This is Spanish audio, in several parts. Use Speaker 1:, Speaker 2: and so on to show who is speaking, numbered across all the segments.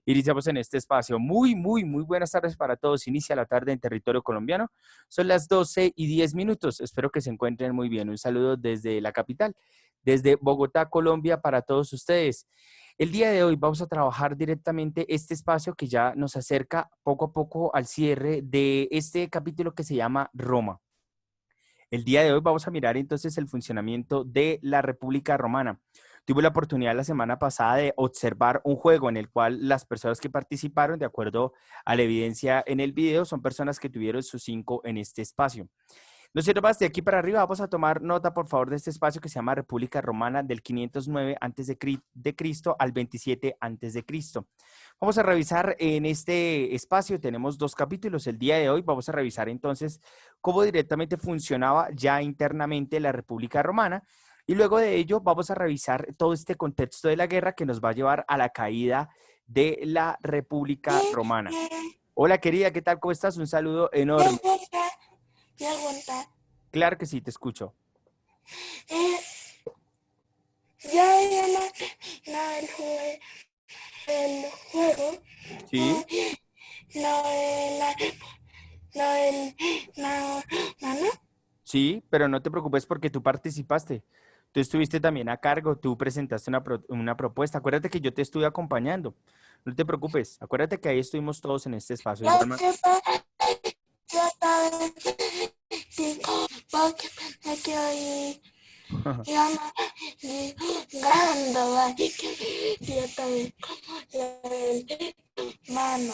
Speaker 1: Iniciamos en este espacio. Muy buenas tardes para todos. Inicia la tarde en territorio colombiano. Son las 12:10. Espero que se encuentren muy bien. Un saludo desde la capital, desde Bogotá, Colombia, para todos ustedes. El día de hoy vamos a trabajar directamente este espacio que ya nos acerca poco a poco al cierre de este capítulo que se llama Roma. El día de hoy vamos a mirar entonces el funcionamiento de la República Romana. Tuve la oportunidad la semana pasada de observar un juego en el cual las personas que participaron, de acuerdo a la evidencia en el video, son personas que tuvieron sus 5 en este espacio. No siendo más, de aquí para arriba vamos a tomar nota, por favor, de este espacio que se llama República Romana del 509 a.C. al 27 a.C. Vamos a revisar en este espacio, tenemos 2 capítulos. El día de hoy vamos a revisar entonces cómo directamente funcionaba ya internamente la República Romana y luego de ello vamos a revisar todo este contexto de la guerra que nos va a llevar a la caída de la República Romana. Hola querida, ¿qué tal? ¿Cómo estás? Un saludo enorme. Claro que sí, te escucho.
Speaker 2: Ya el juego.
Speaker 1: Sí.
Speaker 2: ¿No?
Speaker 1: Sí, pero no te preocupes porque tú participaste. Tú estuviste también a cargo, tú presentaste una propuesta. Acuérdate que yo te estuve acompañando. No te preocupes. Acuérdate que ahí estuvimos todos en este espacio.
Speaker 2: Yo estaba porque me quedo ahí jugando, yo estaba mano.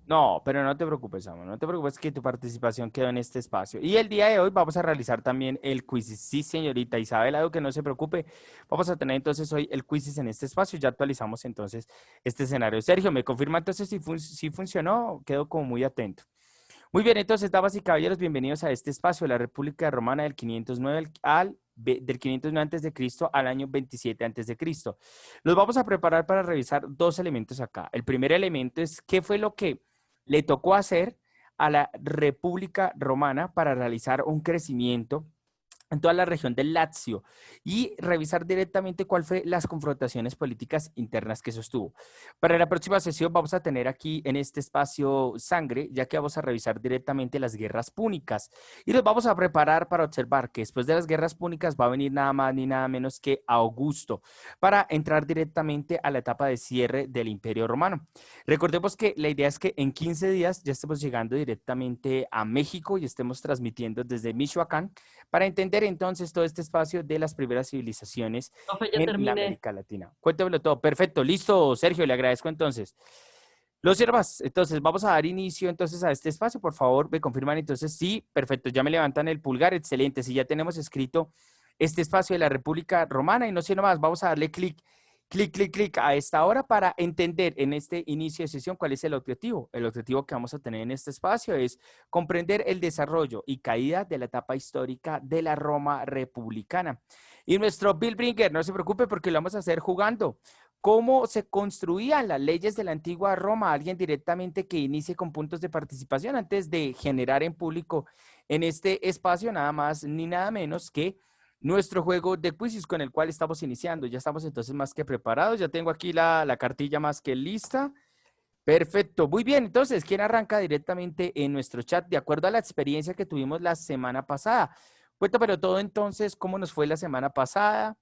Speaker 1: No, pero no te preocupes, amor. No te preocupes que tu participación quedó en este espacio. Y el día de hoy vamos a realizar también el quiz. Sí, señorita Isabel, algo que no se preocupe. Vamos a tener entonces hoy el quiz en este espacio. Ya actualizamos entonces este escenario. Sergio, ¿me confirma entonces si funcionó? Quedo como muy atento. Muy bien, entonces, damas y caballeros, bienvenidos a este espacio de la República Romana del 509 del 509 antes de Cristo al año 27 antes de Cristo. Los vamos a preparar para revisar 2 elementos acá. El primer elemento es qué fue lo que le tocó hacer a la República Romana para realizar un crecimiento en toda la región del Lazio y revisar directamente cuál fue las confrontaciones políticas internas que sostuvo. Para la próxima sesión vamos a tener aquí en este espacio sangre, ya que vamos a revisar directamente las guerras púnicas y nos vamos a preparar para observar que después de las guerras púnicas va a venir nada más ni nada menos que Augusto para entrar directamente a la etapa de cierre del Imperio Romano. Recordemos que la idea es que en 15 días ya estemos llegando directamente a México y estemos transmitiendo desde Michoacán para entender entonces todo este espacio de las primeras civilizaciones
Speaker 3: Profe, ya
Speaker 1: en la
Speaker 3: terminé.
Speaker 1: América Latina. Cuéntamelo todo. Perfecto, listo, Sergio, le agradezco entonces. Lo observas, entonces vamos a dar inicio entonces a este espacio, por favor, me confirman entonces, sí, perfecto, ya me levantan el pulgar, excelente, si ya tenemos escrito este espacio de la República Romana y no sé nomás, vamos a darle clic a esta hora para entender en este inicio de sesión cuál es el objetivo. El objetivo que vamos a tener en este espacio es comprender el desarrollo y caída de la etapa histórica de la Roma republicana. Y nuestro Bill Bringer, no se preocupe porque lo vamos a hacer jugando. ¿Cómo se construían las leyes de la antigua Roma? Alguien directamente que inicie con puntos de participación antes de generar en público en este espacio nada más ni nada menos que nuestro juego de quizzes con el cual estamos iniciando. Ya estamos entonces más que preparados. Ya tengo aquí la cartilla más que lista. Perfecto. Muy bien. Entonces, ¿quién arranca directamente en nuestro chat de acuerdo a la experiencia que tuvimos la semana pasada? Cuéntamelo todo entonces, ¿cómo nos fue la semana pasada?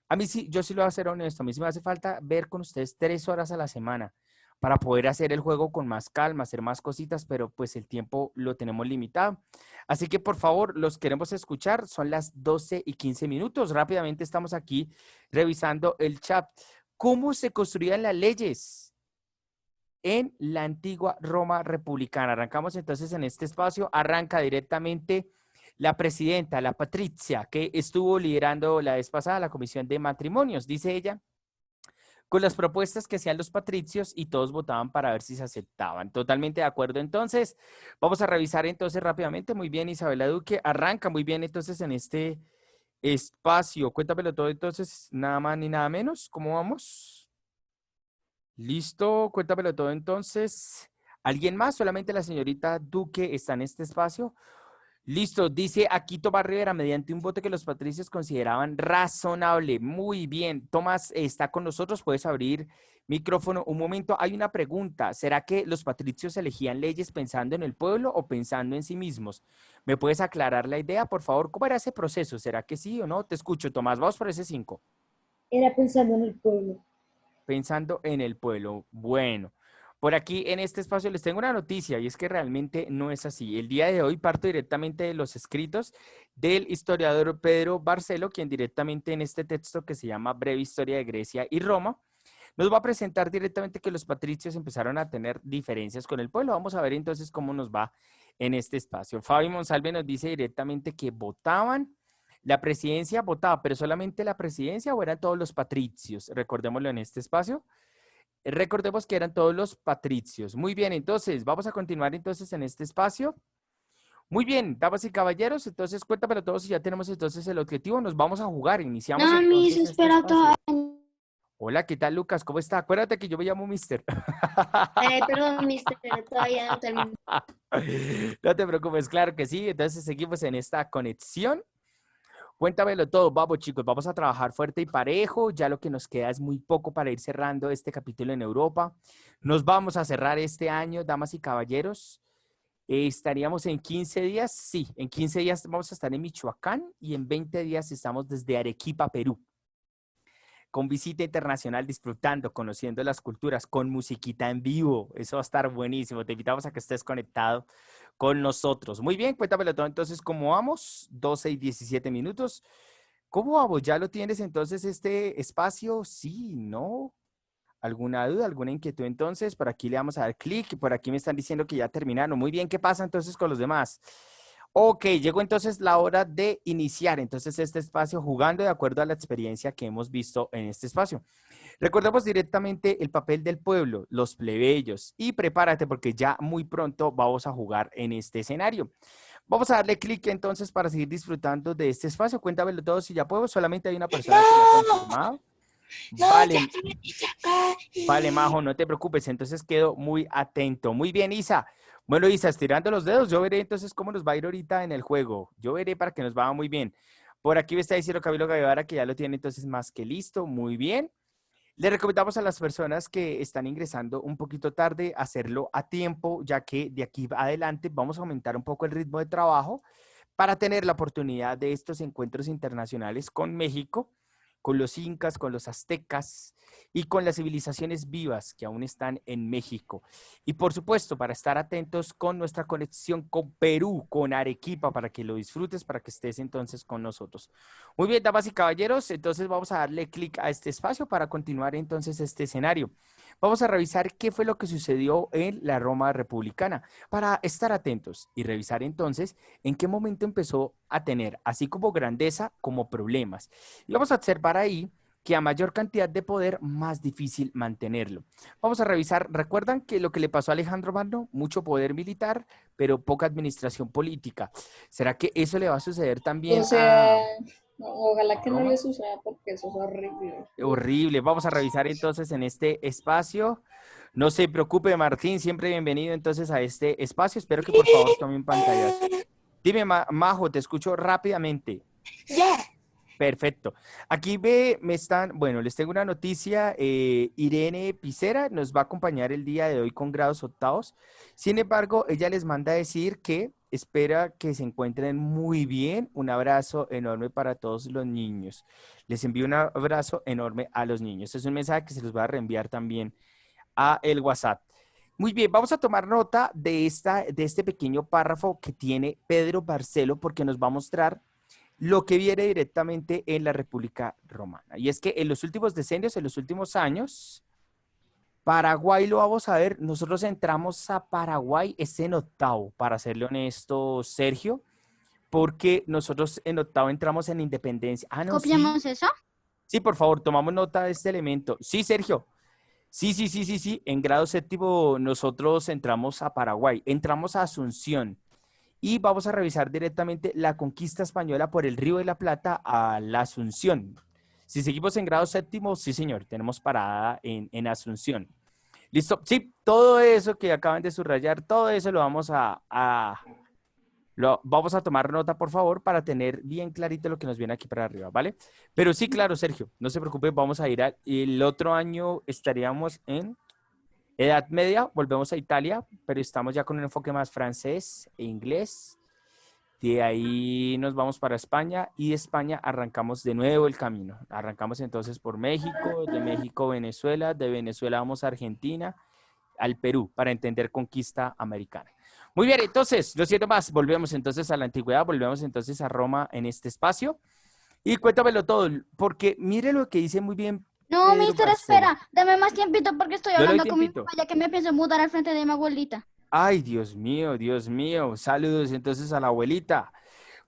Speaker 1: A mí sí, yo sí lo voy a ser honesto. A mí sí me hace falta ver con ustedes 3 horas a la semana para poder hacer el juego con más calma, hacer más cositas, pero pues el tiempo lo tenemos limitado. Así que por favor, los queremos escuchar. Son las 12:15. Rápidamente estamos aquí revisando el chat. ¿Cómo se construían las leyes en la antigua Roma republicana? Arrancamos entonces en este espacio. Arranca directamente la presidenta, la Patrizia, que estuvo liderando la vez pasada la comisión de matrimonios, dice ella, con las propuestas que hacían los patricios y todos votaban para ver si se aceptaban. Totalmente de acuerdo. Entonces, vamos a revisar entonces rápidamente. Muy bien, Isabela Duque, arranca muy bien entonces en este espacio. Cuéntamelo todo entonces, nada más ni nada menos. ¿Cómo vamos? Listo, cuéntamelo todo entonces. ¿Alguien más? Solamente la señorita Duque está en este espacio. Listo, dice aquí Tomás Rivera, mediante un voto que los patricios consideraban razonable. Muy bien, Tomás está con nosotros, puedes abrir micrófono un momento. Hay una pregunta, ¿será que los patricios elegían leyes pensando en el pueblo o pensando en sí mismos? ¿Me puedes aclarar la idea, por favor? ¿Cómo era ese proceso? ¿Será que sí o no? Te escucho, Tomás, vamos por ese 5.
Speaker 3: Era pensando en el pueblo.
Speaker 1: Pensando en el pueblo. Bueno, por aquí en este espacio les tengo una noticia y es que realmente no es así. El día de hoy parto directamente de los escritos del historiador Pedro Barcelo, quien directamente en este texto que se llama Breve Historia de Grecia y Roma, nos va a presentar directamente que los patricios empezaron a tener diferencias con el pueblo. Vamos a ver entonces cómo nos va en este espacio. Fabi Monsalve nos dice directamente que votaban. La presidencia votaba, pero solamente la presidencia o eran todos los patricios. Recordémoslo en este espacio. Recordemos que eran todos los patricios. Muy bien, entonces vamos a continuar entonces en este espacio. Muy bien, damas y caballeros, entonces cuéntamelo todos si ya tenemos entonces el objetivo. Nos vamos a jugar, iniciamos
Speaker 2: No, mis,
Speaker 1: entonces este
Speaker 2: espera
Speaker 1: espacio.
Speaker 2: todo.
Speaker 1: Hola, ¿qué tal, Lucas? ¿Cómo está? Acuérdate que yo me llamo Mister.
Speaker 3: Perdón, mister, todavía no termino.
Speaker 1: No te preocupes, claro que sí. Entonces seguimos en esta conexión. Cuéntamelo todo, vamos chicos, vamos a trabajar fuerte y parejo, ya lo que nos queda es muy poco para ir cerrando este capítulo en Europa. Nos vamos a cerrar este año, damas y caballeros. ¿Estaríamos en 15 días? Sí, en 15 días vamos a estar en Michoacán y en 20 días estamos desde Arequipa, Perú, con visita internacional, disfrutando, conociendo las culturas, con musiquita en vivo. Eso va a estar buenísimo. Te invitamos a que estés conectado con nosotros. Muy bien, cuéntamelo todo. Entonces, ¿cómo vamos? 12 y 17 minutos. ¿Cómo vamos? ¿Ya lo tienes entonces este espacio? Sí, no. ¿Alguna duda, alguna inquietud? Entonces, por aquí le vamos a dar clic. Por aquí me están diciendo que ya terminaron. Muy bien, ¿qué pasa entonces con los demás? Ok, llegó entonces la hora de iniciar entonces este espacio jugando de acuerdo a la experiencia que hemos visto en este espacio. Recordemos directamente el papel del pueblo, los plebeyos, y prepárate porque ya muy pronto vamos a jugar en este escenario. Vamos a darle clic entonces para seguir disfrutando de este espacio. Cuéntamelo todo si ya puedo. Solamente hay una persona que me ha confirmado.
Speaker 2: No,
Speaker 1: Vale,
Speaker 2: ya me acá.
Speaker 1: vale, Majo, no te preocupes. Entonces quedo muy atento. Muy bien, Isa. Bueno, Isa, estirando los dedos, yo veré entonces cómo nos va a ir ahorita en el juego. Yo veré para que nos vaya muy bien. Por aquí me está diciendo Camilo Guevara que ya lo tiene entonces más que listo. Muy bien. Le recomendamos a las personas que están ingresando un poquito tarde hacerlo a tiempo, ya que de aquí adelante vamos a aumentar un poco el ritmo de trabajo para tener la oportunidad de estos encuentros internacionales con México, con los incas, con los aztecas y con las civilizaciones vivas que aún están en México. Y por supuesto, para estar atentos con nuestra conexión con Perú, con Arequipa, para que lo disfrutes, para que estés entonces con nosotros. Muy bien, damas y caballeros, entonces vamos a darle clic a este espacio para continuar entonces este escenario. Vamos a revisar qué fue lo que sucedió en la Roma republicana para estar atentos y revisar entonces en qué momento empezó a tener, así como grandeza, como problemas. Y vamos a observar ahí que a mayor cantidad de poder, más difícil mantenerlo. Vamos a revisar, ¿recuerdan que lo que le pasó a Alejandro Magno? Mucho poder militar, pero poca administración política. ¿Será que eso le va a suceder también
Speaker 3: O sea,
Speaker 1: a
Speaker 3: ojalá que no
Speaker 1: Roma?
Speaker 3: le suceda porque eso es horrible.
Speaker 1: Horrible. Vamos a revisar entonces en este espacio. No se preocupe, Martín, siempre bienvenido entonces a este espacio. Espero que por favor tome un pantallazo. Dime, Majo, te escucho rápidamente.
Speaker 2: Ya.
Speaker 1: Perfecto. Aquí me están, bueno, les tengo una noticia. Irene Picera nos va a acompañar el día de hoy con grados octavos. Sin embargo, ella les manda a decir que espera que se encuentren muy bien. Un abrazo enorme para todos los niños. Les envío un abrazo enorme a los niños. Es un mensaje que se los va a reenviar también a el WhatsApp. Muy bien, vamos a tomar nota de este pequeño párrafo que tiene Pedro Barcelo porque nos va a mostrar lo que viene directamente en la República Romana. Y es que en los últimos decenios, en los últimos años, Paraguay lo vamos a ver, nosotros entramos a Paraguay es en octavo, para serle honesto, Sergio, porque nosotros en octavo entramos en independencia. Ah, no, sí.
Speaker 4: ¿Copiamos eso?
Speaker 1: Sí, por favor, tomamos nota de este elemento. Sí, Sergio. Sí. En grado séptimo nosotros entramos a Paraguay, entramos a Asunción. Y vamos a revisar directamente la conquista española por el Río de la Plata a la Asunción. Si seguimos en grado séptimo, sí, señor, tenemos parada en Asunción. ¿Listo? Sí, todo eso que acaban de subrayar, todo eso lo vamos a Vamos a tomar nota, por favor, para tener bien clarito lo que nos viene aquí para arriba, ¿vale? Pero sí, claro, Sergio, no se preocupe, vamos a ir el otro año estaríamos en Edad Media, volvemos a Italia, pero estamos ya con un enfoque más francés e inglés. De ahí nos vamos para España y de España arrancamos de nuevo el camino. Arrancamos entonces por México, de México Venezuela, de Venezuela vamos a Argentina, al Perú, para entender conquista americana. Muy bien, entonces, lo siento más, volvemos entonces a la antigüedad, volvemos entonces a Roma en este espacio. Y cuéntamelo todo, porque mire lo que dice muy bien
Speaker 4: No,
Speaker 1: Pedro
Speaker 4: mister,
Speaker 1: Barcelo.
Speaker 4: espera. Dame más tiempito porque estoy
Speaker 1: Yo le doy
Speaker 4: hablando con mi
Speaker 1: tiempito.
Speaker 4: papá ya que me pienso mudar al frente de mi abuelita.
Speaker 1: Ay, Dios mío, Dios mío. Saludos entonces a la abuelita.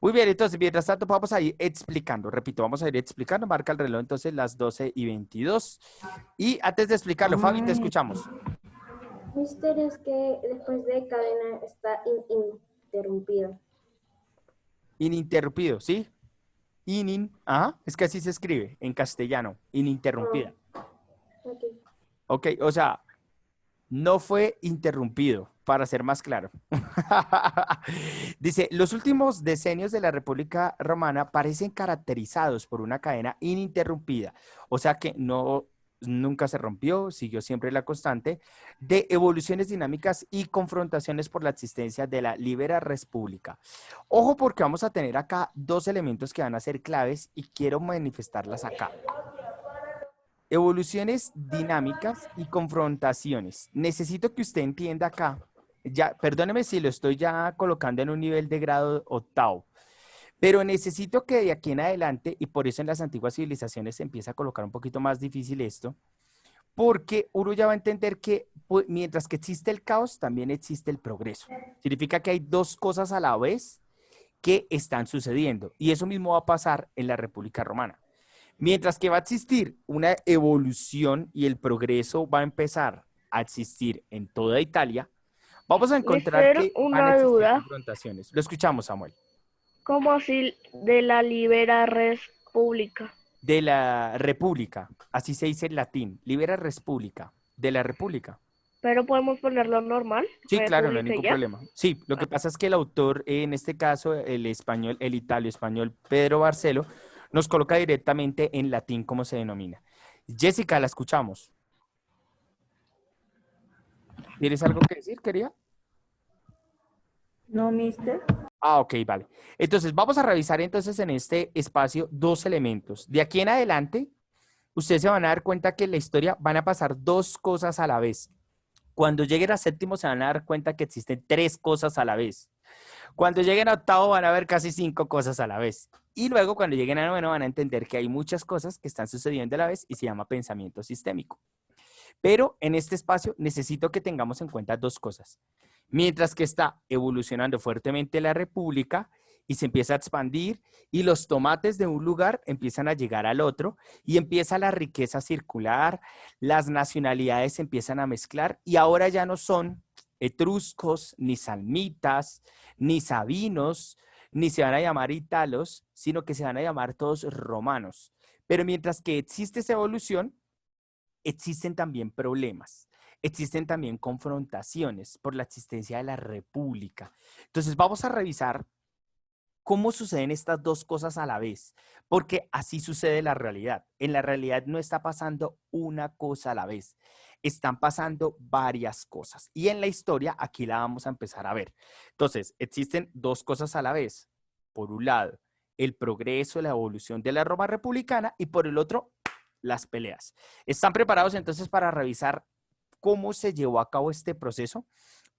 Speaker 1: Muy bien, entonces, mientras tanto, vamos a ir explicando. Repito, vamos a ir explicando. Marca el reloj entonces las 12:22. Y antes de explicarlo, Fabi, te escuchamos.
Speaker 5: Mister, es que después de cadena está interrumpido.
Speaker 1: Ininterrumpido, ¿sí? Ajá, es que así se escribe en castellano. Ininterrumpida.
Speaker 5: Ok.
Speaker 1: Ok, o sea, no fue interrumpido, para ser más claro. Dice, los últimos decenios de la República Romana parecen caracterizados por una cadena ininterrumpida, o sea que nunca se rompió, siguió siempre la constante de evoluciones dinámicas y confrontaciones por la existencia de la Libera República. Ojo porque vamos a tener acá dos elementos que van a ser claves y quiero manifestarlas acá. Evoluciones dinámicas y confrontaciones. Necesito que usted entienda acá, ya, perdóneme si lo estoy ya colocando en un nivel de grado octavo, pero necesito que de aquí en adelante, y por eso en las antiguas civilizaciones se empieza a colocar un poquito más difícil esto, porque uno ya va a entender que pues, mientras que existe el caos, también existe el progreso. Significa que hay dos cosas a la vez que están sucediendo, y eso mismo va a pasar en la República Romana. Mientras que va a existir una evolución y el progreso va a empezar a existir en toda Italia, vamos a encontrar
Speaker 6: Mister,
Speaker 1: que van a
Speaker 6: una
Speaker 1: existir
Speaker 6: duda.
Speaker 1: confrontaciones. Lo escuchamos, Samuel.
Speaker 6: ¿Cómo así de la Libera República?
Speaker 1: De la República, así se dice en latín, Libera República, de la República.
Speaker 6: Pero podemos ponerlo normal,
Speaker 1: Sí, claro, no hay
Speaker 6: República y
Speaker 1: ningún
Speaker 6: ya.
Speaker 1: problema. Sí, lo que pasa es que el autor, en este caso, el español, el italo-español Pedro Barcelo, nos coloca directamente en latín como se denomina. Jessica, la escuchamos. ¿Tienes algo que decir, querida?
Speaker 5: No, mister.
Speaker 1: Ah, ok, vale. Entonces, vamos a revisar entonces en este espacio dos elementos. De aquí en adelante, ustedes se van a dar cuenta que en la historia van a pasar dos cosas a la vez. Cuando lleguen a séptimo se van a dar cuenta que existen tres cosas a la vez. Cuando lleguen a octavo van a ver casi cinco cosas a la vez. Y luego cuando lleguen a noveno van a entender que hay muchas cosas que están sucediendo a la vez y se llama pensamiento sistémico. Pero en este espacio necesito que tengamos en cuenta dos cosas. Mientras que está evolucionando fuertemente la República y se empieza a expandir y los tomates de un lugar empiezan a llegar al otro y empieza la riqueza a circular, las nacionalidades se empiezan a mezclar y ahora ya no son etruscos, ni salmitas, ni sabinos, ni se van a llamar italos, sino que se van a llamar todos romanos. Pero mientras que existe esa evolución, existen también problemas. Existen también confrontaciones por la existencia de la república. Entonces vamos a revisar cómo suceden estas dos cosas a la vez, porque así sucede la realidad. En la realidad no está pasando una cosa a la vez, están pasando varias cosas. Y en la historia aquí la vamos a empezar a ver. Entonces, existen dos cosas a la vez. Por un lado, el progreso, la evolución de la Roma republicana y por el otro, las peleas. ¿Están preparados entonces para revisar cómo se llevó a cabo este proceso?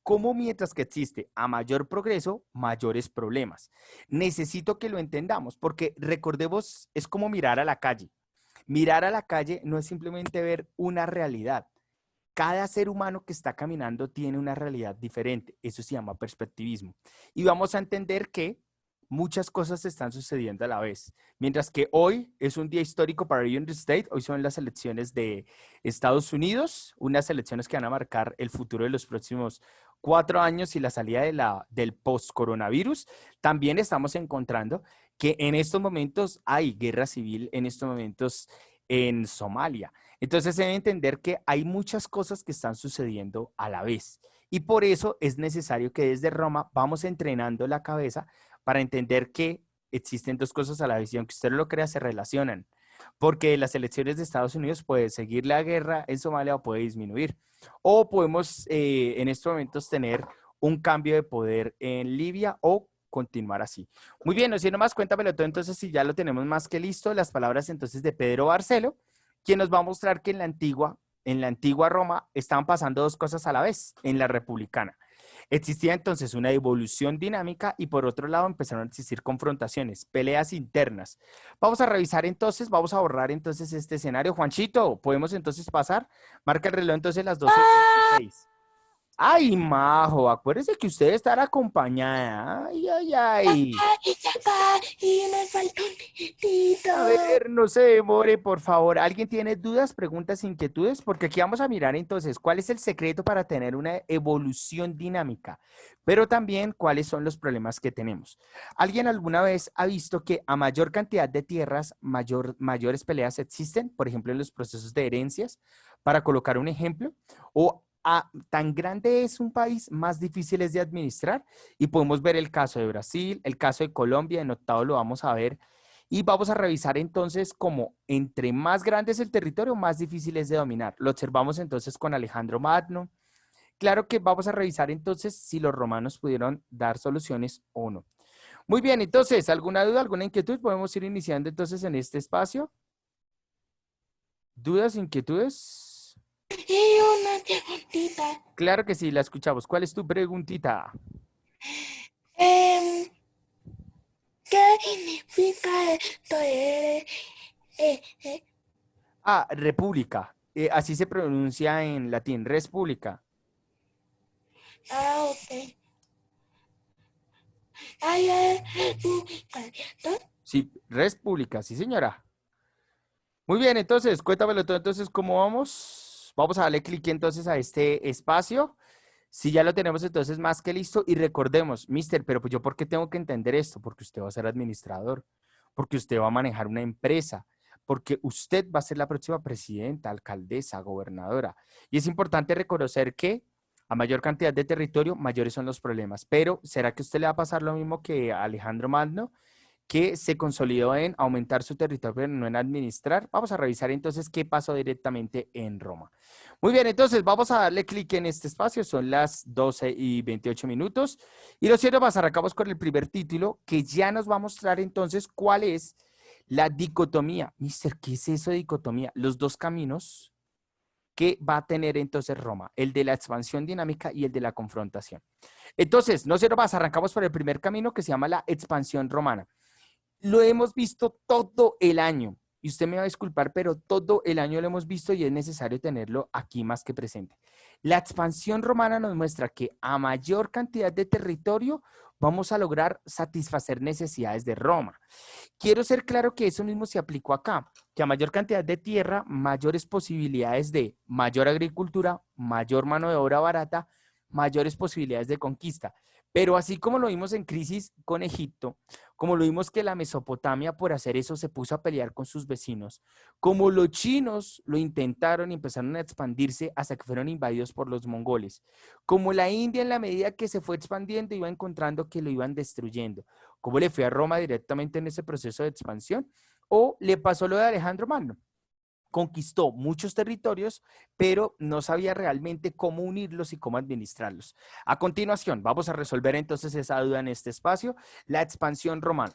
Speaker 1: Cómo mientras que existe a mayor progreso, mayores problemas. Necesito que lo entendamos porque recordemos, es como mirar a la calle. Mirar a la calle no es simplemente ver una realidad. Cada ser humano que está caminando tiene una realidad diferente. Eso se llama perspectivismo. Y vamos a entender que muchas cosas están sucediendo a la vez. Mientras que hoy es un día histórico para United States, hoy son las elecciones de Estados Unidos, unas elecciones que van a marcar el futuro de los próximos 4 años y la salida del post-coronavirus. También estamos encontrando que en estos momentos hay guerra civil, en estos momentos en Somalia. Entonces se debe entender que hay muchas cosas que están sucediendo a la vez. Y por eso es necesario que desde Roma vamos entrenando la cabeza para entender que existen dos cosas a la vez y aunque usted no lo crea, se relacionan. Porque las elecciones de Estados Unidos puede seguir la guerra en Somalia o puede disminuir. O podemos en estos momentos tener un cambio de poder en Libia o continuar así. Muy bien, no siendo más, cuéntamelo todo entonces si ya lo tenemos más que listo. Las palabras entonces de Pedro Barcelo, quien nos va a mostrar que en la antigua Roma estaban pasando dos cosas a la vez en la republicana. Existía entonces una evolución dinámica y por otro lado empezaron a existir confrontaciones, peleas internas. Vamos a revisar entonces, vamos a borrar entonces este escenario. Juanchito, ¿podemos entonces pasar? Marca el reloj entonces las 12:26. Ay, Majo, acuérdese que usted estará acompañada. Ay, ay, ay.
Speaker 2: Y me falta un dedito.
Speaker 1: A ver, no se demore, por favor. ¿Alguien tiene dudas, preguntas, inquietudes? Porque aquí vamos a mirar entonces cuál es el secreto para tener una evolución dinámica, pero también cuáles son los problemas que tenemos. ¿Alguien alguna vez ha visto que a mayor cantidad de tierras, mayores peleas existen? Por ejemplo, en los procesos de herencias, para colocar un ejemplo. O tan grande es un país, más difícil es de administrar. Y podemos ver el caso de Brasil, el caso de Colombia, en octavo lo vamos a ver. Y vamos a revisar entonces cómo entre más grande es el territorio, más difícil es de dominar. Lo observamos entonces con Alejandro Magno. Claro que vamos a revisar entonces si los romanos pudieron dar soluciones o no. Muy bien, entonces, ¿alguna duda, alguna inquietud? Podemos ir iniciando entonces en este espacio. ¿Dudas, inquietudes?
Speaker 2: Y una preguntita.
Speaker 1: Claro que sí, la escuchamos. ¿Cuál es tu preguntita?
Speaker 2: ¿Qué significa esto de
Speaker 1: República. Así se pronuncia en latín, res pública.
Speaker 2: ok. Ay, ¿cierto?
Speaker 1: Sí, res pública, sí señora. Muy bien, entonces, cuéntamelo todo. Entonces, ¿cómo vamos? Vamos a darle clic entonces a este espacio. Si ya lo tenemos entonces más que listo. Y recordemos, mister, pero pues yo ¿por qué tengo que entender esto? Porque usted va a ser administrador, porque usted va a manejar una empresa, porque usted va a ser la próxima presidenta, alcaldesa, gobernadora. Y es importante reconocer que a mayor cantidad de territorio, mayores son los problemas. Pero, ¿será que a usted le va a pasar lo mismo que a Alejandro Magno, que se consolidó en aumentar su territorio, pero no en administrar? Vamos a revisar entonces qué pasó directamente en Roma. Muy bien, entonces vamos a darle clic en este espacio. Son las 12:28 minutos. Y lo cierto, arrancamos con el primer título, que ya nos va a mostrar entonces cuál es la dicotomía. Mister, ¿qué es eso de dicotomía? Los dos caminos que va a tener entonces Roma, el de la expansión dinámica y el de la confrontación. Entonces, no se nos pasa, arrancamos por el primer camino que se llama la expansión romana. Lo hemos visto todo el año, y usted me va a disculpar, pero todo el año lo hemos visto y es necesario tenerlo aquí más que presente. La expansión romana nos muestra que a mayor cantidad de territorio vamos a lograr satisfacer necesidades de Roma. Quiero ser claro que eso mismo se aplicó acá, que a mayor cantidad de tierra, mayores posibilidades de mayor agricultura, mayor mano de obra barata, mayores posibilidades de conquista. Pero así como lo vimos en crisis con Egipto, como lo vimos que la Mesopotamia por hacer eso se puso a pelear con sus vecinos, como los chinos lo intentaron y empezaron a expandirse hasta que fueron invadidos por los mongoles, como la India en la medida que se fue expandiendo iba encontrando que lo iban destruyendo, como le fue a Roma directamente en ese proceso de expansión, o le pasó lo de Alejandro Magno. Conquistó muchos territorios, pero no sabía realmente cómo unirlos y cómo administrarlos. A continuación, vamos a resolver entonces esa duda en este espacio, la expansión romana.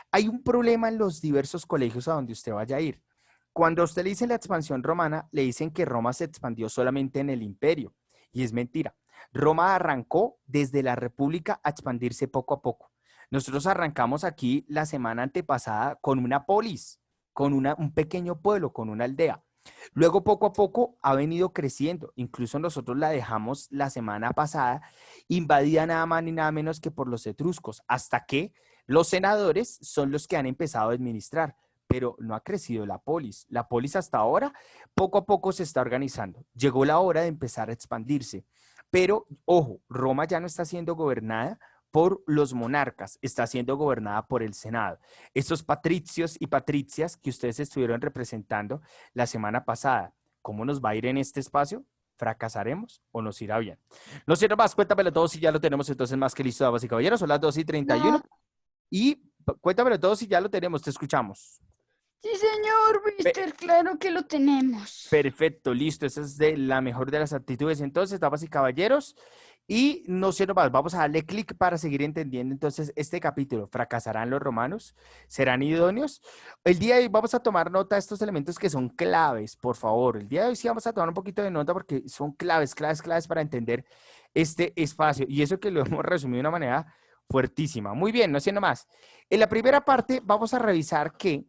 Speaker 1: Hay un problema en los diversos colegios a donde usted vaya a ir. Cuando a usted le dicen la expansión romana, le dicen que Roma se expandió solamente en el imperio, y es mentira. Roma arrancó desde la república a expandirse poco a poco. Nosotros arrancamos aquí la semana antepasada con una polis, con un pequeño pueblo, con una aldea. Luego, poco a poco, ha venido creciendo. Incluso nosotros la dejamos la semana pasada invadida nada más ni nada menos que por los etruscos, hasta que los senadores son los que han empezado a administrar, pero no ha crecido la polis. La polis hasta ahora, poco a poco se está organizando. Llegó la hora de empezar a expandirse. Pero, ojo, Roma ya no está siendo gobernada por los monarcas, está siendo gobernada por el Senado. Estos patricios y patricias que ustedes estuvieron representando la semana pasada, ¿Cómo nos va a ir en este espacio? ¿Fracasaremos o nos irá bien? No sirve más, cuéntamelo todo si ya lo tenemos entonces más que listo, damas y caballeros. Son las 2:31.
Speaker 4: No.
Speaker 1: Y cuéntamelo todo si ya lo tenemos, te escuchamos.
Speaker 4: Sí, señor, mister, claro que lo tenemos.
Speaker 1: Perfecto, listo. Esa es de la mejor de las actitudes. Entonces, damas y caballeros, y no sé más, vamos a darle clic para seguir entendiendo entonces este capítulo. ¿Fracasarán los romanos? ¿Serán idóneos? El día de hoy vamos a tomar nota de estos elementos que son claves, por favor. El día de hoy sí vamos a tomar un poquito de nota porque son claves para entender este espacio. Y eso que lo hemos resumido de una manera fuertísima. Muy bien, no siendo más. En la primera parte vamos a revisar que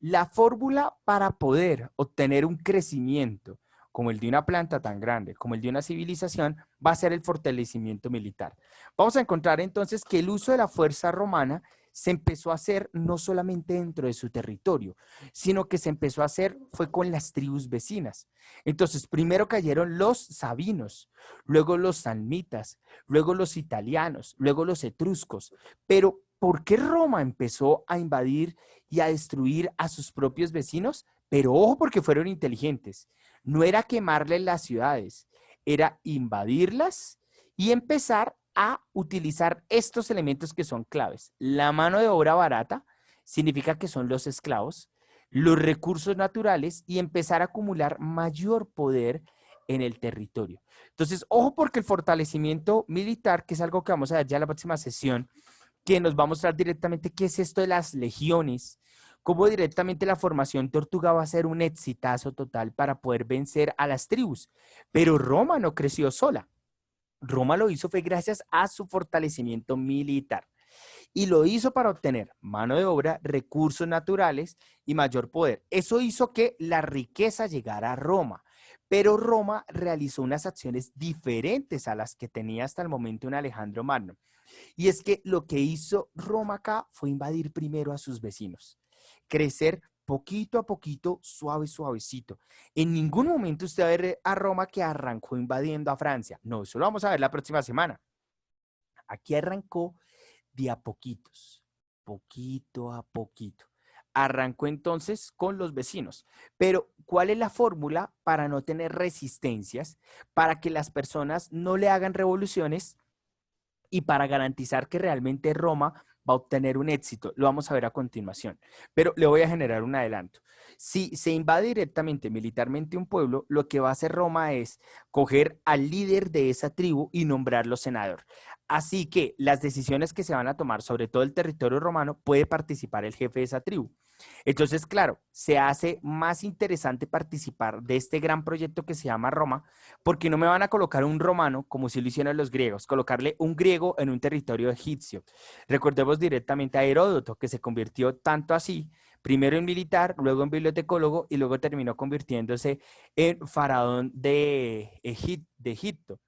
Speaker 1: la fórmula para poder obtener un crecimiento como el de una planta tan grande, como el de una civilización, va a ser el fortalecimiento militar. Vamos a encontrar entonces que el uso de la fuerza romana se empezó a hacer no solamente dentro de su territorio, sino que se empezó a hacer fue con las tribus vecinas. Entonces, primero cayeron los sabinos, luego los salmitas, luego los italianos, luego los etruscos. Pero, ¿por qué Roma empezó a invadir y a destruir a sus propios vecinos? Pero ojo, porque fueron inteligentes. No era quemarles las ciudades, era invadirlas y empezar a utilizar estos elementos que son claves. La mano de obra barata significa que son los esclavos, los recursos naturales y empezar a acumular mayor poder en el territorio. Entonces, ojo porque el fortalecimiento militar, que es algo que vamos a ver ya en la próxima sesión, que nos va a mostrar directamente qué es esto de las legiones, cómo directamente la formación tortuga va a ser un exitazo total para poder vencer a las tribus. Pero Roma no creció sola. Roma lo hizo fue gracias a su fortalecimiento militar. Y lo hizo para obtener mano de obra, recursos naturales y mayor poder. Eso hizo que la riqueza llegara a Roma. Pero Roma realizó unas acciones diferentes a las que tenía hasta el momento un Alejandro Magno. Y es que lo que hizo Roma acá fue invadir primero a sus vecinos. Crecer poquito a poquito, suavecito. En ningún momento usted va a ver a Roma que arrancó invadiendo a Francia. No, eso lo vamos a ver la próxima semana. Aquí arrancó de a poquitos, poquito a poquito. Arrancó entonces con los vecinos. Pero, ¿cuál es la fórmula para no tener resistencias, para que las personas no le hagan revoluciones y para garantizar que realmente Roma va a obtener un éxito? Lo vamos a ver a continuación, pero le voy a generar un adelanto. Si se invade directamente militarmente un pueblo, lo que va a hacer Roma es coger al líder de esa tribu y nombrarlo senador. Así que las decisiones que se van a tomar sobre todo el territorio romano puede participar el jefe de esa tribu. Entonces, claro, se hace más interesante participar de este gran proyecto que se llama Roma, porque no me van a colocar un romano como si lo hicieron los griegos, colocarle un griego en un territorio egipcio. Recordemos directamente a Heródoto, que se convirtió tanto así, primero en militar, luego en bibliotecólogo y luego terminó convirtiéndose en faraón de Egipto.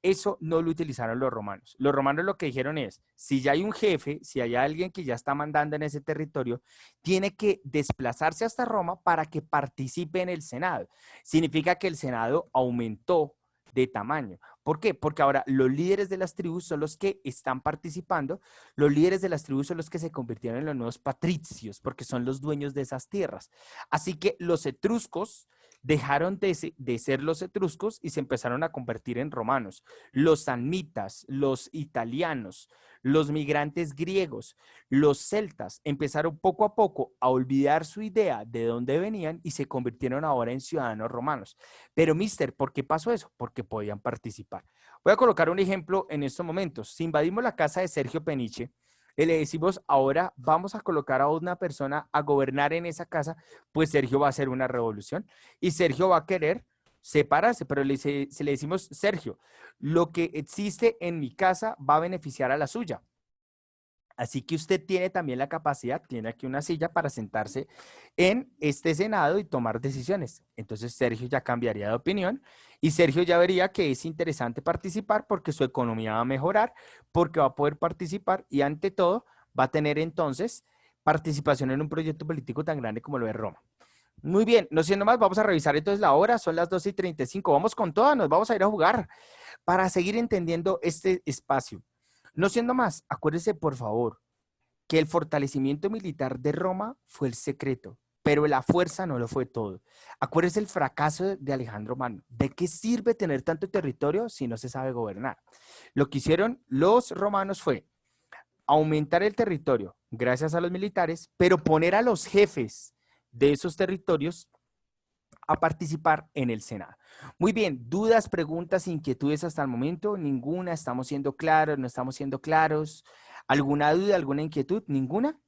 Speaker 1: Eso no lo utilizaron los romanos. Los romanos lo que dijeron es, si ya hay un jefe, si hay alguien que ya está mandando en ese territorio, tiene que desplazarse hasta Roma para que participe en el Senado. Significa que el Senado aumentó de tamaño. ¿Por qué? Porque ahora los líderes de las tribus son los que están participando, los líderes de las tribus son los que se convirtieron en los nuevos patricios, porque son los dueños de esas tierras. Así que los etruscos dejaron de ser los etruscos y se empezaron a convertir en romanos. Los samnitas, los italianos, los migrantes griegos, los celtas empezaron poco a poco a olvidar su idea de dónde venían y se convirtieron ahora en ciudadanos romanos. Pero, mister, ¿por qué pasó eso? Porque podían participar. Voy a colocar un ejemplo en estos momentos. Si invadimos la casa de Sergio Peniche, le decimos, ahora vamos a colocar a una persona a gobernar en esa casa, pues Sergio va a hacer una revolución y Sergio va a querer separarse, pero si le decimos, Sergio, lo que existe en mi casa va a beneficiar a la suya. Así que usted tiene también la capacidad, tiene aquí una silla para sentarse en este Senado y tomar decisiones. Entonces Sergio ya cambiaría de opinión y Sergio ya vería que es interesante participar porque su economía va a mejorar, porque va a poder participar y ante todo va a tener entonces participación en un proyecto político tan grande como lo es Roma. Muy bien, no siendo más, vamos a revisar entonces la hora, son las 2:35, vamos con todas, nos vamos a ir a jugar para seguir entendiendo este espacio. No siendo más, acuérdese por favor que el fortalecimiento militar de Roma fue el secreto, pero la fuerza no lo fue todo. Acuérdese el fracaso de Alejandro Magno. ¿De qué sirve tener tanto territorio si no se sabe gobernar? Lo que hicieron los romanos fue aumentar el territorio gracias a los militares, pero poner a los jefes de esos territorios a participar en el Senado. Muy bien, dudas, preguntas, inquietudes hasta el momento, ninguna, estamos siendo claros, no estamos siendo claros, ¿alguna duda, alguna inquietud? ¿Ninguna?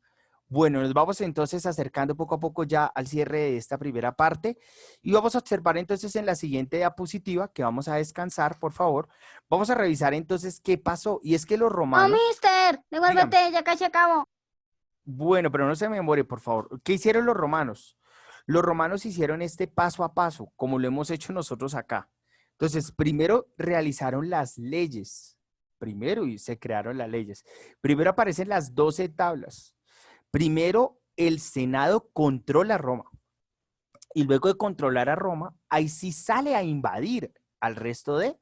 Speaker 1: Bueno, nos vamos entonces acercando poco a poco ya al cierre de esta primera parte y vamos a observar entonces en la siguiente diapositiva, que vamos a descansar, por favor, vamos a revisar entonces qué pasó. Y es que los
Speaker 4: ¡Oh,
Speaker 1: romanos...
Speaker 4: mister! Devuélvete, ya casi acabo.
Speaker 1: Bueno, pero no se me demore, por favor. ¿Qué hicieron los romanos? Los romanos hicieron este paso a paso, como lo hemos hecho nosotros acá. Entonces, primero realizaron las leyes. Primero y se crearon las leyes. Primero aparecen las 12 tablas. Primero, el Senado controla Roma. Y luego de controlar a Roma, ahí sí sale a invadir al resto de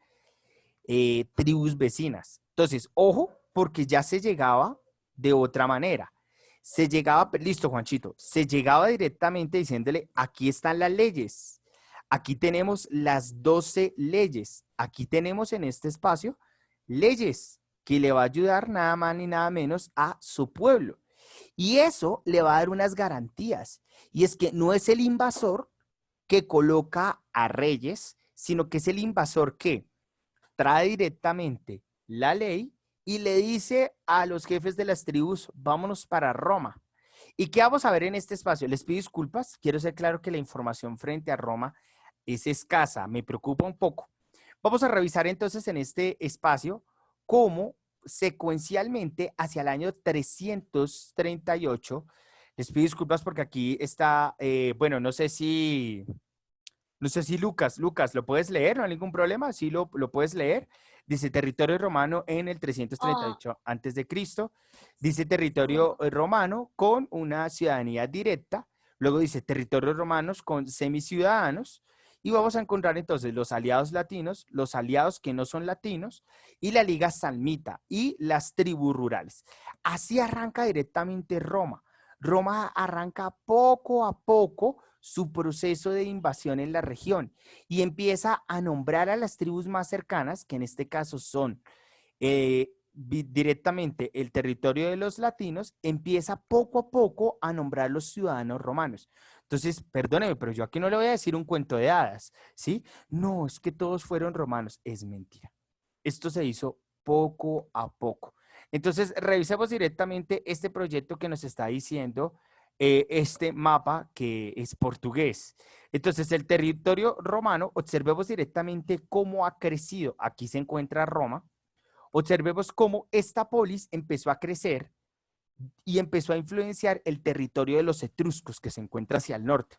Speaker 1: tribus vecinas. Entonces, ojo, porque ya se llegaba de otra manera. Se llegaba, listo, Juanchito, se llegaba directamente diciéndole, aquí están las leyes. Aquí tenemos las 12 leyes. Aquí tenemos en este espacio leyes que le va a ayudar nada más ni nada menos a su pueblo. Y eso le va a dar unas garantías. Y es que no es el invasor que coloca a reyes, sino que es el invasor que trae directamente la ley y le dice a los jefes de las tribus, vámonos para Roma. ¿Y qué vamos a ver en este espacio? Les pido disculpas, quiero ser claro que la información frente a Roma es escasa, me preocupa un poco. Vamos a revisar entonces en este espacio cómo secuencialmente hacia el año 338, les pido disculpas porque aquí está, bueno, no sé si Lucas, ¿lo puedes leer? No hay ningún problema, sí lo puedes leer. Dice territorio romano en el 338 antes de Cristo. Dice territorio romano con una ciudadanía directa. Luego dice territorios romanos con semiciudadanos. Y vamos a encontrar entonces los aliados latinos, los aliados que no son latinos y la liga salmita y las tribus rurales. Así arranca directamente Roma. Roma arranca poco a poco su proceso de invasión en la región y empieza a nombrar a las tribus más cercanas, que en este caso son directamente el territorio de los latinos, empieza poco a poco a nombrar los ciudadanos romanos. Entonces, perdóneme, pero yo aquí no le voy a decir un cuento de hadas, ¿sí? No, es que todos fueron romanos, es mentira. Esto se hizo poco a poco. Entonces, revisemos directamente este proyecto que nos está diciendo este mapa que es portugués. Entonces, el territorio romano, observemos directamente cómo ha crecido. Aquí se encuentra Roma. Observemos cómo esta polis empezó a crecer y empezó a influenciar el territorio de los etruscos que se encuentra hacia el norte.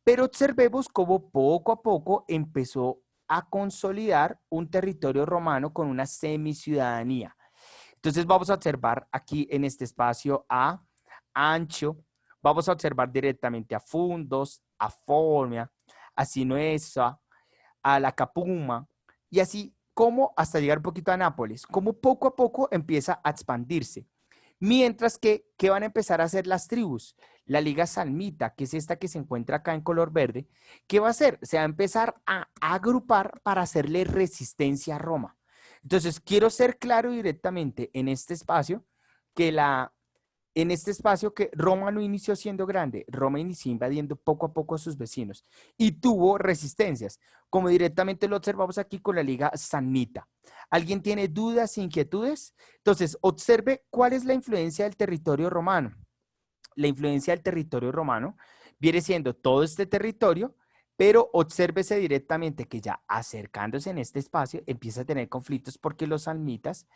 Speaker 1: Pero observemos cómo poco a poco empezó a consolidar un territorio romano con una semiciudadanía. Entonces vamos a observar aquí en este espacio a Ancho, vamos a observar directamente a Fundos, a Formia, a Sinuesa, a la Capuma, y así como hasta llegar un poquito a Nápoles, como poco a poco empieza a expandirse. Mientras que, ¿qué van a empezar a hacer las tribus? La Liga Salmita, que es esta que se encuentra acá en color verde, ¿qué va a hacer? Se va a empezar a agrupar para hacerle resistencia a Roma. Entonces, quiero ser claro directamente en este espacio que Roma no inició siendo grande, Roma inició invadiendo poco a poco a sus vecinos y tuvo resistencias, como directamente lo observamos aquí con la Liga Samnita. ¿Alguien tiene dudas, inquietudes? Entonces, observe cuál es la influencia del territorio romano. La influencia del territorio romano viene siendo todo este territorio, pero obsérvese directamente que ya acercándose en este espacio empieza a tener conflictos porque los salmitas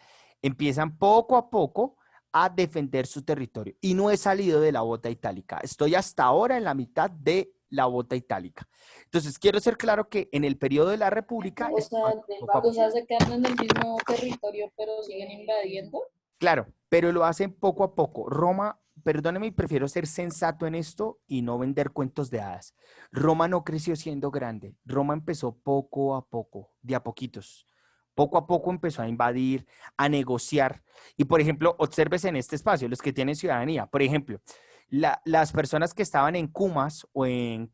Speaker 1: empiezan poco a poco a defender su territorio. Y no he salido de la bota itálica. Estoy hasta ahora en la mitad de la bota itálica. Entonces, quiero ser claro que en el periodo de la República...
Speaker 7: O sea, se quedan en el mismo territorio, pero siguen invadiendo.
Speaker 1: Claro, pero lo hacen poco a poco. Roma, perdóneme, prefiero ser sensato en esto y no vender cuentos de hadas. Roma no creció siendo grande. Roma empezó poco a poco, de a poquitos. Poco a poco empezó a invadir, a negociar. Y, por ejemplo, obsérvese en este espacio, los que tienen ciudadanía. Por ejemplo, las personas que estaban en Cumas o en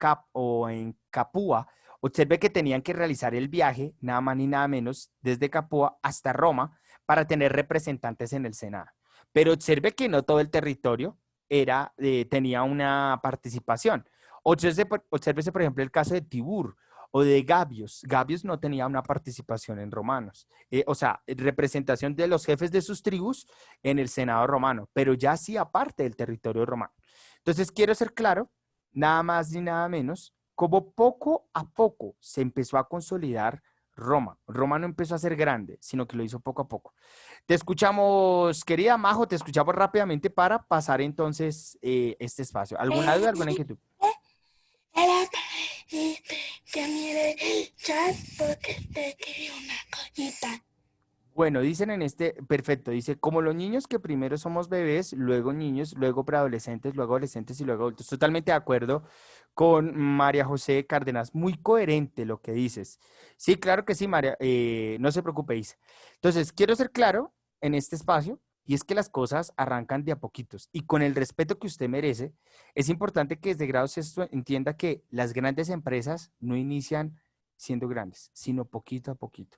Speaker 1: Capua, observe que tenían que realizar el viaje, nada más ni nada menos, desde Capua hasta Roma para tener representantes en el Senado. Pero observe que no todo el territorio tenía una participación. Obsérvese, por ejemplo, el caso de Tibur o de Gabios. Gabios no tenía una participación en romanos. O sea, representación de los jefes de sus tribus en el Senado romano, pero ya hacía parte del territorio romano. Entonces, quiero ser claro, nada más ni nada menos, como poco a poco se empezó a consolidar Roma. Roma no empezó a ser grande, sino que lo hizo poco a poco. Te escuchamos, querida Majo, te escuchamos rápidamente para pasar entonces este espacio. ¿Alguna duda, alguna inquietud?
Speaker 2: Era que mire el chat porque te quería una cosita.
Speaker 1: Bueno, dicen en perfecto, dice, como los niños que primero somos bebés, luego niños, luego preadolescentes, luego adolescentes y luego adultos. Totalmente de acuerdo con María José Cárdenas. Muy coherente lo que dices. Sí, claro que sí, María. No se preocupe, dice. Entonces, quiero ser claro en este espacio y es que las cosas arrancan de a poquitos. Y con el respeto que usted merece, es importante que desde grado sexto entienda que las grandes empresas no inician siendo grandes, sino poquito a poquito.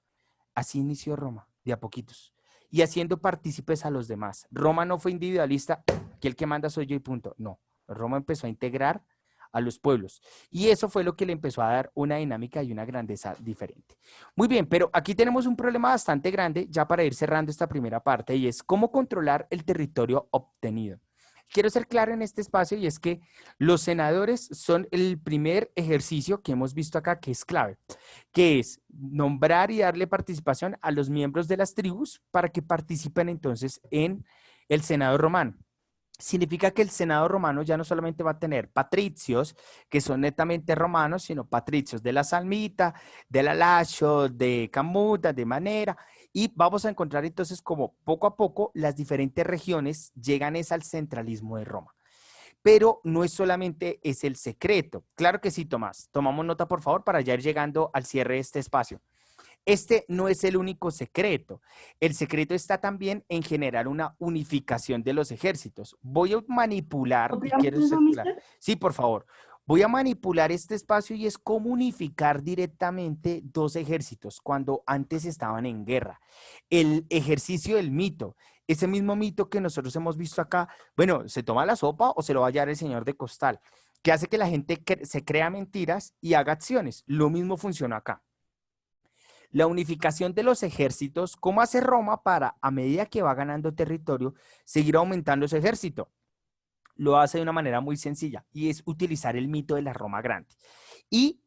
Speaker 1: Así inició Roma, de a poquitos. Y haciendo partícipes a los demás. Roma no fue individualista, que el que manda soy yo y punto. No, Roma empezó a integrar a los pueblos. Y eso fue lo que le empezó a dar una dinámica y una grandeza diferente. Muy bien, pero aquí tenemos un problema bastante grande ya para ir cerrando esta primera parte y es cómo controlar el territorio obtenido. Quiero ser claro en este espacio y es que los senadores son el primer ejercicio que hemos visto acá que es clave, que es nombrar y darle participación a los miembros de las tribus para que participen entonces en el Senado romano. Significa que el Senado romano ya no solamente va a tener patricios, que son netamente romanos, sino patricios de la Salmita, de la Lacio, de Camuda, de Manera, y vamos a encontrar entonces como poco a poco las diferentes regiones llegan al centralismo de Roma. Pero no es solamente es el secreto. Claro que sí, Tomás. Tomamos nota, por favor, para ya ir llegando al cierre de este espacio. Este no es el único secreto. El secreto está también en generar una unificación de los ejércitos. Voy a manipular, y quiero ser claro. Sí, por favor. Voy a manipular este espacio y es cómo unificar directamente dos ejércitos cuando antes estaban en guerra. El ejercicio del mito, ese mismo mito que nosotros hemos visto acá, bueno, se toma la sopa o se lo va a llevar el señor de costal, que hace que la gente se crea mentiras y haga acciones. Lo mismo funciona acá. La unificación de los ejércitos, ¿cómo hace Roma para, a medida que va ganando territorio, seguir aumentando ese ejército? Lo hace de una manera muy sencilla y es utilizar el mito de la Roma grande. Y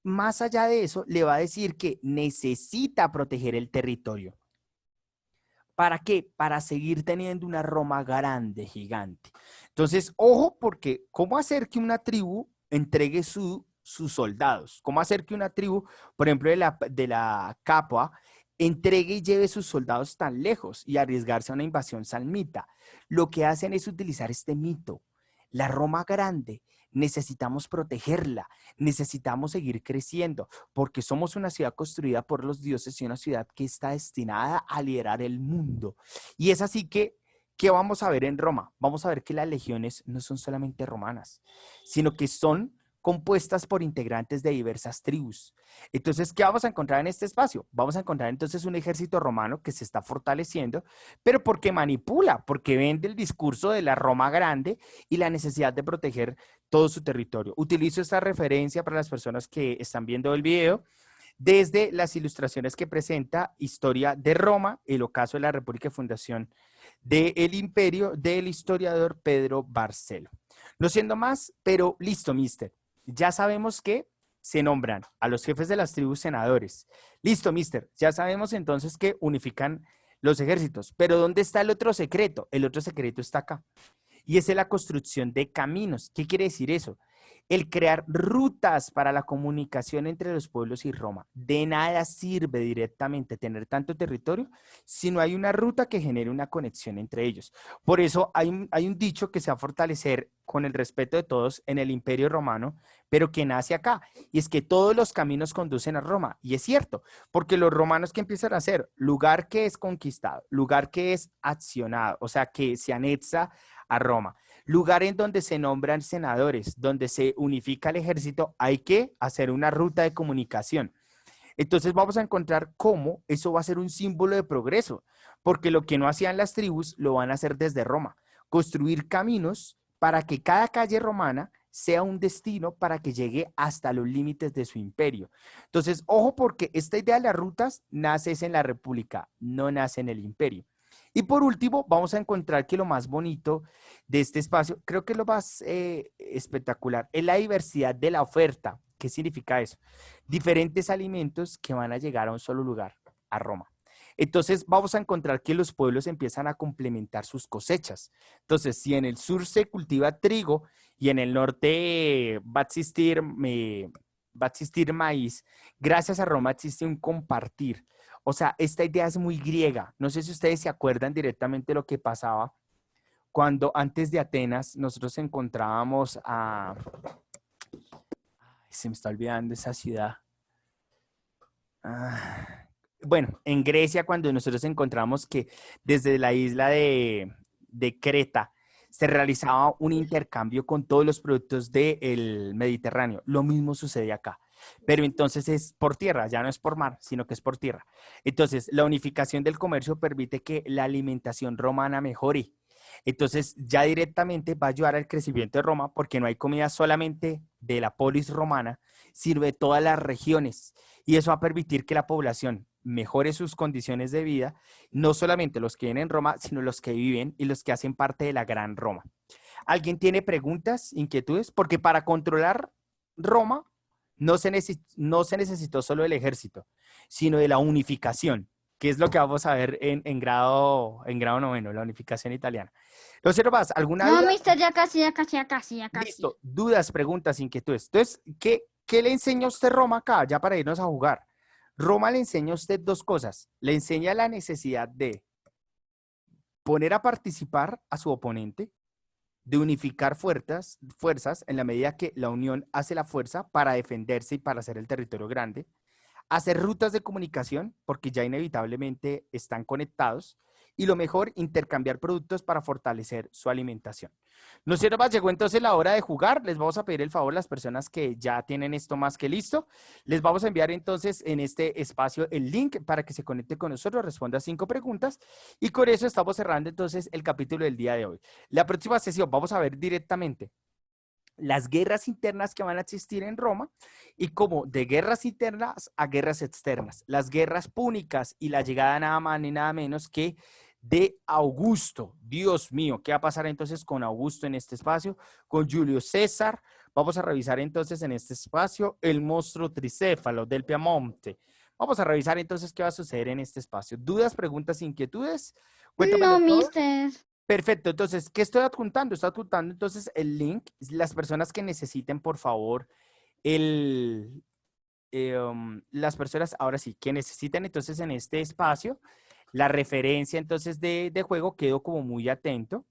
Speaker 1: más allá de eso, le va a decir que necesita proteger el territorio. ¿Para qué? Para seguir teniendo una Roma grande, gigante. Entonces, ojo, porque ¿cómo hacer que una tribu entregue sus soldados? ¿Cómo hacer que una tribu, por ejemplo, de la Capua, entregue y lleve sus soldados tan lejos y arriesgarse a una invasión salmita? Lo que hacen es utilizar este mito. La Roma grande, necesitamos protegerla, necesitamos seguir creciendo, porque somos una ciudad construida por los dioses y una ciudad que está destinada a liderar el mundo. Y es así que, ¿qué vamos a ver en Roma? Vamos a ver que las legiones no son solamente romanas, sino que son compuestas por integrantes de diversas tribus. Entonces, ¿qué vamos a encontrar en este espacio? Vamos a encontrar entonces un ejército romano que se está fortaleciendo, pero porque manipula, porque vende el discurso de la Roma grande y la necesidad de proteger todo su territorio. Utilizo esta referencia para las personas que están viendo el video desde las ilustraciones que presenta Historia de Roma, el ocaso de la República y Fundación del Imperio del historiador Pedro Barcelo. No siendo más, pero listo, mister. Ya sabemos que se nombran a los jefes de las tribus senadores. Listo, mister. Ya sabemos entonces que unifican los ejércitos. Pero ¿dónde está el otro secreto? El otro secreto está acá. Y es la construcción de caminos. ¿Qué quiere decir eso? El crear rutas para la comunicación entre los pueblos y Roma. De nada sirve directamente tener tanto territorio si no hay una ruta que genere una conexión entre ellos. Por eso hay un dicho que se va a fortalecer con el respeto de todos en el Imperio Romano, pero que nace acá. Y es que todos los caminos conducen a Roma. Y es cierto, porque los romanos, ¿qué empiezan a hacer? Lugar que es conquistado, lugar que es accionado, o sea, que se anexa a Roma. lugar en donde se nombran senadores, donde se unifica el ejército, hay que hacer una ruta de comunicación. Entonces vamos a encontrar cómo eso va a ser un símbolo de progreso, porque lo que no hacían las tribus lo van a hacer desde Roma, construir caminos para que cada calle romana sea un destino para que llegue hasta los límites de su imperio. Entonces, ojo, porque esta idea de las rutas nace en la República, no nace en el imperio. Y por último, vamos a encontrar que lo más bonito de este espacio, creo que lo más espectacular, es la diversidad de la oferta. ¿Qué significa eso? Diferentes alimentos que van a llegar a un solo lugar, a Roma. Entonces vamos a encontrar que los pueblos empiezan a complementar sus cosechas. Entonces, si en el sur se cultiva trigo y en el norte va a existir maíz, gracias a Roma existe un compartir. O sea, esta idea es muy griega. No sé si ustedes se acuerdan directamente de lo que pasaba cuando antes de Atenas nosotros encontrábamos a... Se me está olvidando esa ciudad. Bueno, en Grecia, cuando nosotros encontramos que desde la isla de Creta se realizaba un intercambio con todos los productos del Mediterráneo. Lo mismo sucede acá. Pero entonces es por tierra, ya no es por mar, sino que es por tierra. Entonces, la unificación del comercio permite que la alimentación romana mejore. Entonces, ya directamente va a ayudar al crecimiento de Roma porque no hay comida solamente de la polis romana, sino de todas las regiones. Y eso va a permitir que la población mejore sus condiciones de vida, no solamente los que viven en Roma, sino los que viven y los que hacen parte de la Gran Roma. ¿Alguien tiene preguntas, inquietudes? Porque para controlar Roma no se necesitó solo del ejército, sino de la unificación, que es lo que vamos a ver en grado noveno, la unificación italiana. Los más, ¿alguna
Speaker 4: No,
Speaker 1: duda?
Speaker 4: mister, ya casi, ya casi, ya casi, ya casi.
Speaker 1: Listo, dudas, preguntas, inquietudes. Entonces, ¿qué le enseña a usted Roma acá, ya para irnos a jugar? Roma le enseña a usted dos cosas. Le enseña la necesidad de poner a participar a su oponente, de unificar fuerzas en la medida que la unión hace la fuerza para defenderse y para hacer el territorio grande, hacer rutas de comunicación, porque ya inevitablemente están conectados, y lo mejor, intercambiar productos para fortalecer su alimentación. No sé, más llegó entonces la hora de jugar. Les vamos a pedir el favor a las personas que ya tienen esto más que listo. Les vamos a enviar entonces en este espacio el link para que se conecte con nosotros, responda 5 preguntas y con eso estamos cerrando entonces el capítulo del día de hoy. La próxima sesión vamos a ver directamente las guerras internas que van a existir en Roma y cómo de guerras internas a guerras externas, las guerras púnicas y la llegada nada más ni nada menos que de Augusto. Dios mío, ¿qué va a pasar entonces con Augusto en este espacio? Con Julio César. Vamos a revisar entonces en este espacio el monstruo tricéfalo del Piamonte. Vamos a revisar entonces qué va a suceder en este espacio. ¿Dudas, preguntas, inquietudes?
Speaker 4: No, mister.
Speaker 1: Perfecto, entonces, ¿qué estoy adjuntando? Estoy adjuntando entonces el link. Las personas que necesiten, por favor, las personas, ahora sí, que necesiten entonces en este espacio, la referencia entonces de juego, quedo como muy atento.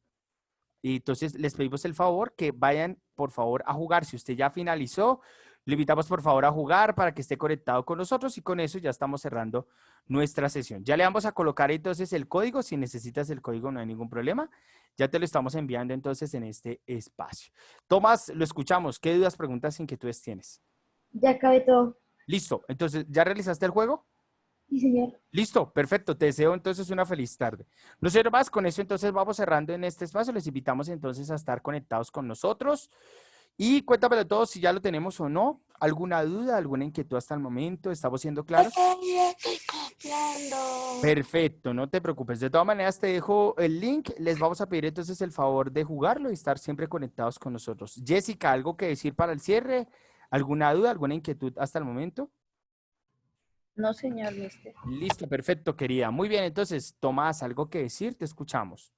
Speaker 1: Y entonces les pedimos el favor que vayan, por favor, a jugar. Si usted ya finalizó, le invitamos por favor a jugar para que esté conectado con nosotros y con eso ya estamos cerrando nuestra sesión. Ya le vamos a colocar entonces el código. Si necesitas el código no hay ningún problema. Ya te lo estamos enviando entonces en este espacio. Tomás, lo escuchamos. ¿Qué dudas, preguntas, inquietudes tienes?
Speaker 5: Ya acabé todo.
Speaker 1: Listo. Entonces, ¿ya realizaste el juego?
Speaker 5: Sí, señor.
Speaker 1: Listo, perfecto. Te deseo entonces una feliz tarde. No sé más, con eso entonces vamos cerrando en este espacio. Les invitamos entonces a estar conectados con nosotros. Y cuéntamelo todo si ya lo tenemos o no. ¿Alguna duda, alguna inquietud hasta el momento? ¿Estamos siendo claros?
Speaker 2: Estoy copiando.
Speaker 1: Perfecto, no te preocupes. De todas maneras te dejo el link. Les vamos a pedir entonces el favor de jugarlo y estar siempre conectados con nosotros. Jessica, ¿algo que decir para el cierre? ¿Alguna duda, alguna inquietud hasta el momento?
Speaker 7: No, señor, mister.
Speaker 1: Listo, perfecto, querida. Muy bien, entonces, Tomás, ¿algo que decir? Te escuchamos.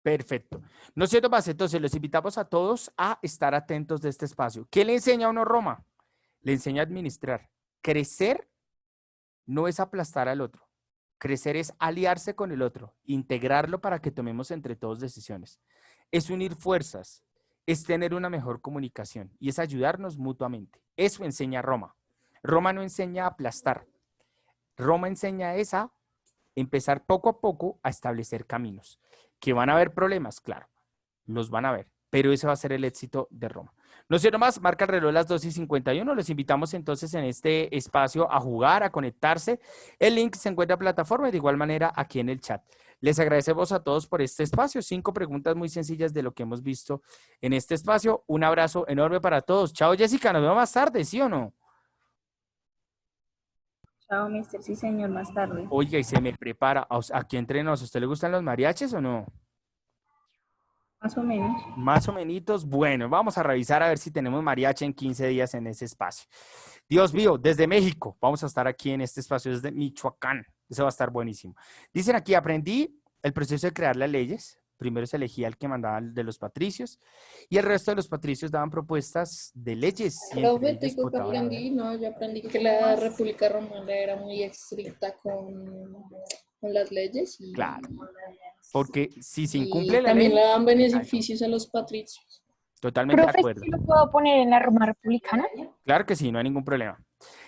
Speaker 1: Perfecto. No siendo más, entonces, los invitamos a todos a estar atentos de este espacio. ¿Qué le enseña a uno Roma? Le enseña a administrar. Crecer no es aplastar al otro. Crecer es aliarse con el otro, integrarlo para que tomemos entre todos decisiones. Es unir fuerzas, es tener una mejor comunicación y es ayudarnos mutuamente. Eso enseña Roma. Roma no enseña a aplastar. Roma enseña a empezar poco a poco a establecer caminos. Que van a haber problemas, claro, los van a haber, pero ese va a ser el éxito de Roma. No sé más, marca el reloj a las 2:51. Los invitamos entonces en este espacio a jugar, a conectarse. El link se encuentra en plataforma y de igual manera aquí en el chat. Les agradecemos a todos por este espacio. 5 preguntas muy sencillas de lo que hemos visto en este espacio. Un abrazo enorme para todos. Chao, Jessica. Nos vemos más tarde, ¿sí o no?
Speaker 8: Chao, mister. Sí, señor, más tarde.
Speaker 1: Oiga, y se me prepara. Aquí entre nos, ¿a usted le gustan los mariachis o no?
Speaker 8: Más o menos.
Speaker 1: Más o menos. Bueno, vamos a revisar a ver si tenemos mariachi en 15 días en ese espacio. Dios mío, desde México. Vamos a estar aquí en este espacio desde Michoacán. Eso va a estar buenísimo. Dicen aquí, aprendí el proceso de crear las leyes. Primero se elegía el que mandaba de los patricios y el resto de los patricios daban propuestas de leyes. Y entre
Speaker 7: Profe,
Speaker 1: ellos
Speaker 7: ¿tú qué
Speaker 1: votaban.
Speaker 7: aprendí? No, yo aprendí que la República Romana era muy estricta con las leyes y,
Speaker 1: Claro, porque si se
Speaker 7: y
Speaker 1: incumple la
Speaker 7: también
Speaker 1: ley,
Speaker 7: le dan beneficios a los patricios.
Speaker 1: totalmente de
Speaker 4: Profe,
Speaker 1: acuerdo.
Speaker 4: ¿sí lo puedo poner en la Roma Republicana?
Speaker 1: Claro que sí, no hay ningún problema.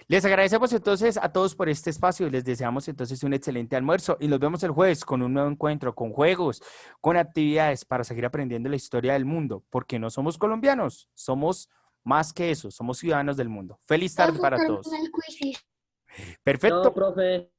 Speaker 1: Les agradecemos entonces a todos por este espacio y les deseamos entonces un excelente almuerzo y nos vemos el jueves con un nuevo encuentro, con juegos, con actividades para seguir aprendiendo la historia del mundo, porque no somos colombianos, somos más que eso, somos ciudadanos del mundo. Feliz tarde para todos.
Speaker 3: El quiz.
Speaker 1: Perfecto.
Speaker 9: Chao, profe.